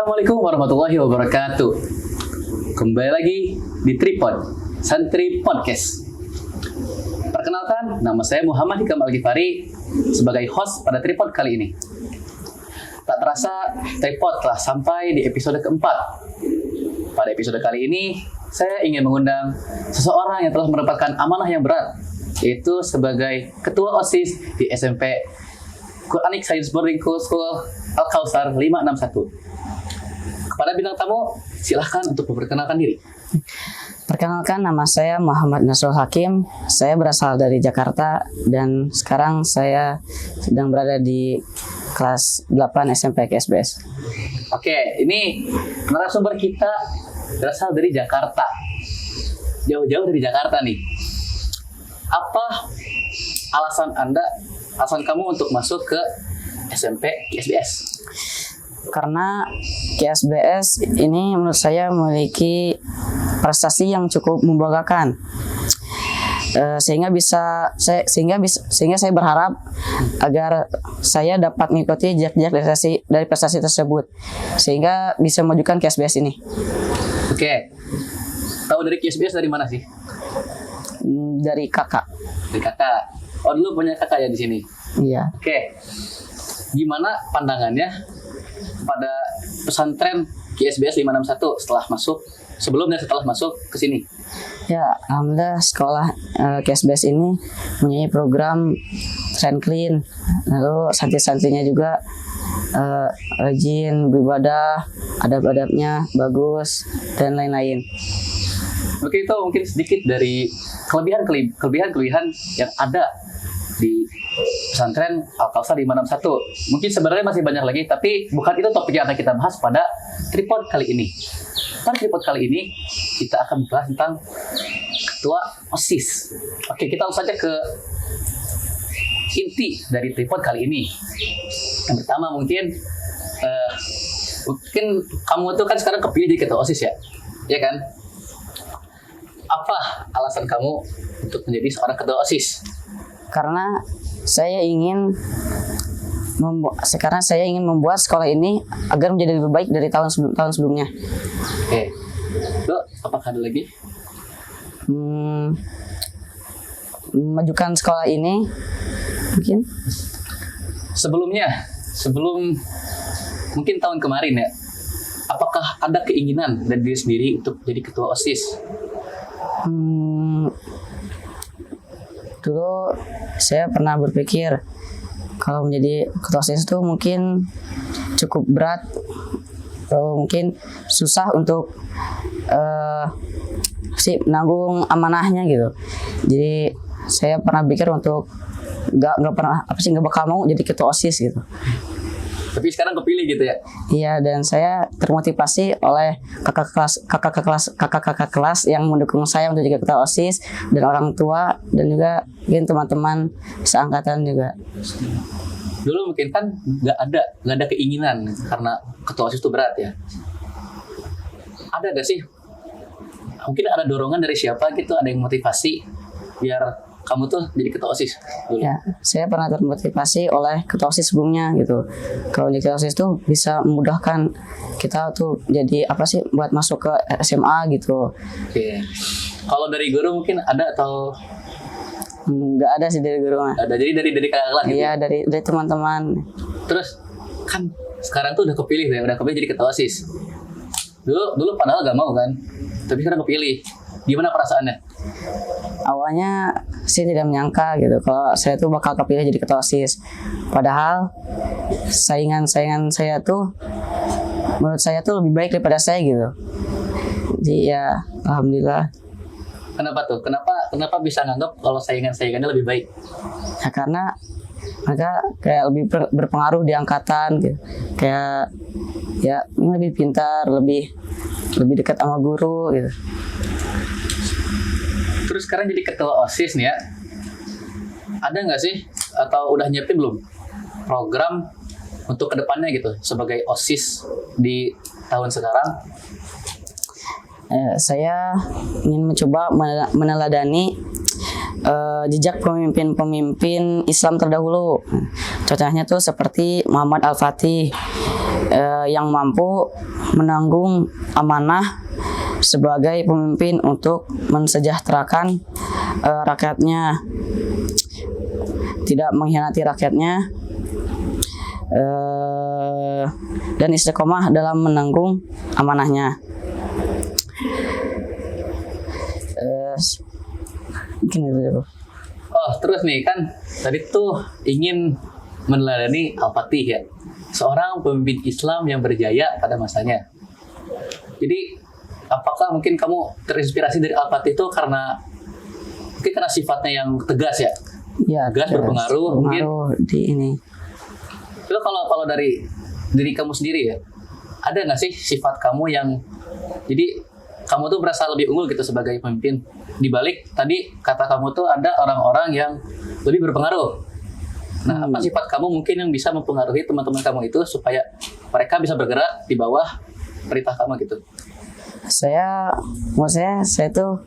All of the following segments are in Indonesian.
Assalamualaikum warahmatullahi wabarakatuh. Kembali lagi di Tripod Santri Podcast. Perkenalkan, nama saya Muhammad Hikam Al-Ghifari sebagai host pada Tripod kali ini. Tak terasa, Tripod telah sampai di episode keempat. Pada episode kali ini, saya ingin mengundang seseorang yang telah mendapatkan amanah yang berat, yaitu sebagai Ketua OSIS di SMP Quranic Science Boarding School Al-Kausar 561. Kepada bintang tamu, silahkan untuk memperkenalkan diri. Perkenalkan, nama saya Muhammad Nasrul Hakim. Saya berasal dari Jakarta dan sekarang saya sedang berada di kelas 8 SMP KSBS. Oke, ini narasumber kita berasal dari Jakarta. Jauh-jauh dari Jakarta nih. Apa alasan kamu untuk masuk ke SMP KSBS? Karena KSBS ini menurut saya memiliki prestasi yang cukup membanggakan. Sehingga saya berharap agar saya dapat mengikuti jejak dari prestasi tersebut sehingga bisa memajukan KSBS ini. Oke. Tahu dari KSBS dari mana sih? Dari kakak. Dari kakak. Oh, dulu punya kakak ya di sini. Iya. Oke. Gimana pandangannya pada pesantren KSBS 561 sebelum dan setelah masuk ke sini? Ya, alhamdulillah sekolah KSBS ini mempunyai program Train Clean. Lalu santri-santrinya juga rajin beribadah, adab-adabnya bagus dan lain-lain. Oke, itu mungkin sedikit dari kelebihan yang ada di pesantren Al-Kausar 561. Mungkin sebenarnya masih banyak lagi, tapi bukan itu topik yang akan kita bahas pada Tripod kali ini. Pada Tripod kali ini, kita akan bahas tentang Ketua OSIS. Oke, kita langsung saja ke inti dari Tripod kali ini. Yang pertama mungkin kamu tuh kan sekarang kepilih jadi Ketua OSIS ya? Ya kan? Apa alasan kamu untuk menjadi seorang Ketua OSIS? Karena saya ingin membuat sekolah ini agar menjadi lebih baik dari tahun sebelumnya. Oke. Lo apakah ada lagi? Memajukan sekolah ini mungkin. Sebelum mungkin tahun kemarin ya, apakah ada keinginan dari diri sendiri untuk jadi Ketua OSIS? Dulu saya pernah berpikir kalau menjadi ketua OSIS itu mungkin cukup berat, mungkin susah untuk menanggung amanahnya gitu. Jadi saya pernah pikir untuk nggak bakal mau jadi ketua OSIS gitu. Tapi sekarang kepilih gitu ya? Iya, dan saya termotivasi oleh kakak kelas yang mendukung saya untuk jadi ketua OSIS, dan orang tua, dan juga mungkin teman-teman seangkatan juga. Dulu mungkin kan nggak ada keinginan karena ketua OSIS itu berat ya. Ada nggak sih? Mungkin ada dorongan dari siapa gitu, ada yang motivasi biar kamu tuh jadi ketua OSIS dulu? Ya, saya pernah termotivasi oleh ketua OSIS sebelumnya gitu. Kalau jadi ketua OSIS tuh bisa memudahkan kita tuh jadi buat masuk ke SMA gitu. Oke. Kalau dari guru mungkin ada atau nggak ada sih dari guru mah. ada? Jadi dari kakak kelas gitu? Iya, dari teman-teman. Terus kan sekarang tuh udah kepilih jadi ketua OSIS. Dulu padahal gak mau kan, tapi sekarang kepilih. Gimana perasaannya? Awalnya sih tidak menyangka gitu kalau saya tuh bakal kepilih jadi ketua OSIS. Padahal saingan saya tuh menurut saya tuh lebih baik daripada saya gitu. Jadi ya alhamdulillah. Kenapa tuh? Kenapa bisa nganggap kalau saingannya lebih baik? Ya karena mereka kayak lebih berpengaruh di angkatan gitu. Kayak ya lebih pintar, lebih dekat sama guru gitu. Terus sekarang jadi ketua OSIS nih ya, ada nggak sih atau udah nyiapin belum program untuk kedepannya gitu sebagai OSIS di tahun sekarang? Saya ingin mencoba meneladani jejak pemimpin-pemimpin Islam terdahulu. Contohnya tuh seperti Muhammad Al-Fatih. yang mampu menanggung amanah sebagai pemimpin untuk mensejahterakan rakyatnya, tidak mengkhianati rakyatnya, dan istiqomah dalam menanggung amanahnya. Mungkin itu dulu. Oh, terus nih kan tadi tuh ingin meneladani Al-Fatih ya, seorang pemimpin Islam yang berjaya pada masanya. Jadi apakah mungkin kamu terinspirasi dari Al-Fatih itu karena sifatnya yang tegas ya? Ya, Tegas, berpengaruh mungkin. di ini. Itu kalau dari diri kamu sendiri ya, ada nggak sih sifat kamu yang jadi kamu tuh merasa lebih unggul gitu sebagai pemimpin? Di balik tadi kata kamu tuh ada orang-orang yang lebih berpengaruh. Nah, apa sifat kamu mungkin yang bisa mempengaruhi teman-teman kamu itu supaya mereka bisa bergerak di bawah perintah kamu gitu? Saya tuh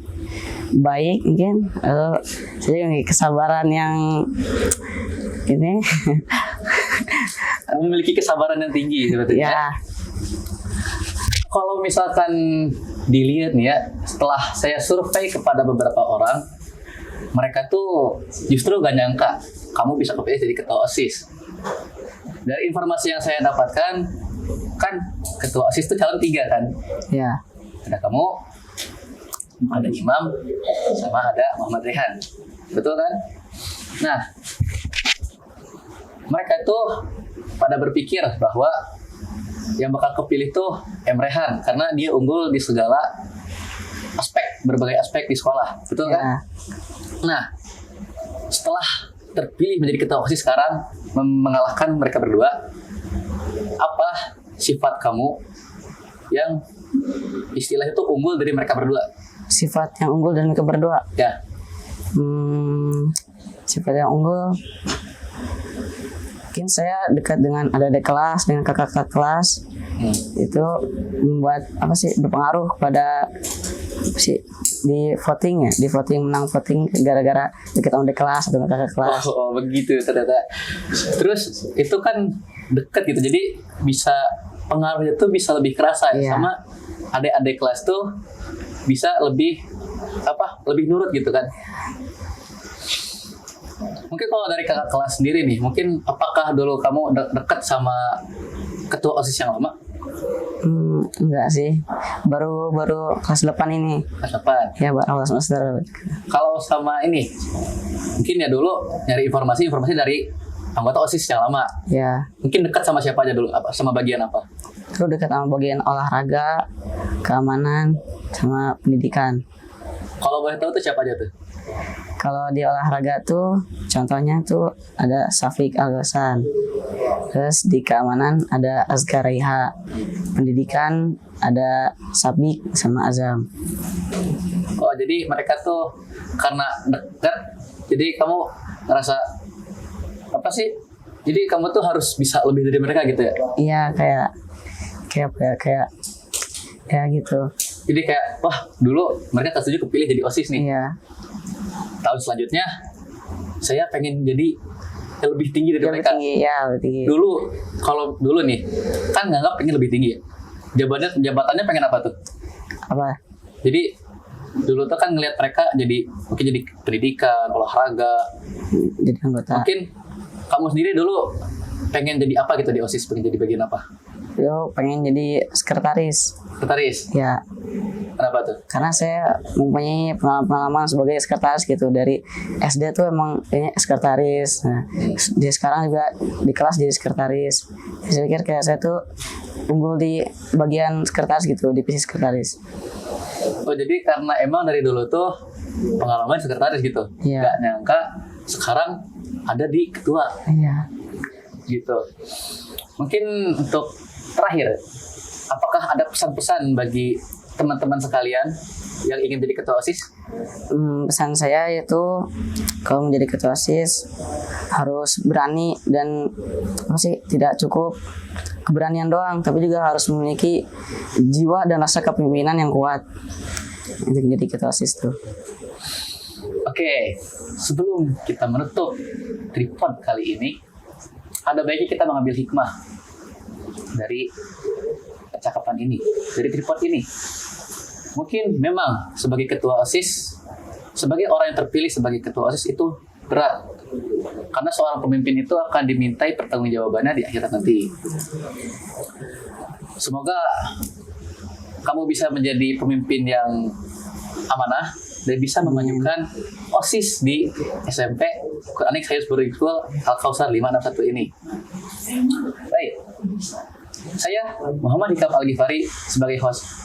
baik mungkin. Saya memiliki kesabaran yang ini. Memiliki kesabaran yang tinggi sebetulnya. Ya. Kalau misalkan dilihat nih ya, setelah saya survei kepada beberapa orang, mereka tuh justru gak nyangka kamu bisa kepilih jadi ketua OSIS. Dari informasi yang saya dapatkan, kan ketua OSIS itu calon 3 kan? Ya. Ada kamu, ada Imam, sama ada Muhammad Rehan. Betul kan? Nah, mereka itu pada berpikir bahwa yang bakal kepilih tuh Rehan karena dia unggul di segala aspek, berbagai aspek di sekolah. Betul kan? Nah, setelah terpilih menjadi ketua OSIS sekarang, mengalahkan mereka berdua, apa sifat kamu yang istilahnya itu unggul dari mereka berdua? Sifat yang unggul dari mereka berdua? Ya. Sifat yang unggul, mungkin saya dekat dengan adik-adik kelas, dengan kakak-kakak kelas. Itu membuat berpengaruh pada di voting ya, di voting, menang voting gara-gara dekat sama adik kelas atau kakak kelas. Oh, begitu ternyata. Terus itu kan dekat gitu, jadi bisa pengaruhnya tuh bisa lebih kerasa ya, sama adik-adik kelas tuh bisa lebih lebih nurut gitu kan. Mungkin kalau dari kakak kelas sendiri nih, mungkin apakah dulu kamu dekat sama ketua OSIS yang lama? Enggak sih, baru kelas 8 ini. Kelas 8? Ya, awal semester. Kalau sama ini, mungkin ya dulu nyari informasi dari anggota OSIS yang lama. Ya. Mungkin dekat sama siapa aja dulu? Sama bagian apa? Itu dekat sama bagian olahraga, keamanan, sama pendidikan. Kalau boleh tahu tuh siapa aja tuh? Kalau di olahraga tuh contohnya tuh ada Safik Al-Ghassan. Terus di keamanan ada Azkar Raiha. Pendidikan ada Sabik sama Azam. Oh, jadi mereka tuh karena dekat, jadi kamu ngerasa apa sih? Jadi kamu tuh harus bisa lebih dari mereka gitu ya? Iya, kayak gitu. Jadi kayak, wah dulu mereka kelas 7 kepilih jadi OSIS nih. Iya. Tahun selanjutnya saya pengen jadi yang lebih tinggi dari mereka. Lebih tinggi. Dulu, kalau dulu nih, kan nganggap pengen lebih tinggi ya. Jabatannya pengen apa tuh? Apa? Jadi dulu tuh kan ngelihat mereka mungkin jadi pendidikan, olahraga. Jadi anggota. Mungkin kamu sendiri dulu pengen jadi apa gitu di OSIS? Pengen jadi bagian apa? Yo pengen jadi sekretaris. Sekretaris? Ya. Kenapa tuh? Karena saya mempunyai pengalaman sebagai sekretaris gitu. Dari SD tuh emang kayaknya sekretaris. Nah, di sekarang juga di kelas jadi sekretaris. Saya pikir kayak saya tuh unggul di bagian sekretaris gitu, divisi sekretaris. Oh, jadi karena emang dari dulu tuh pengalaman sekretaris gitu. Iya. Gak nyangka sekarang ada di ketua. Iya. Gitu. Mungkin untuk terakhir, apakah ada pesan-pesan bagi teman-teman sekalian yang ingin jadi ketua OSIS? Pesan saya yaitu kalau menjadi ketua OSIS harus berani dan tidak cukup keberanian doang, tapi juga harus memiliki jiwa dan rasa kepemimpinan yang kuat untuk menjadi ketua OSIS tuh. Oke, sebelum kita menutup tripod kali ini, ada baiknya kita mengambil hikmah dari percakapan ini, dari tripod ini. Mungkin memang sebagai ketua OSIS, sebagai orang yang terpilih sebagai ketua OSIS itu berat. Karena seorang pemimpin itu akan dimintai pertanggungjawabannya di akhirat nanti. Semoga kamu bisa menjadi pemimpin yang amanah dan bisa memajukan OSIS di SMP Quranic High School Al-Kausar 561 ini. Baik, saya Muhammad Hikam Al-Ghifari sebagai host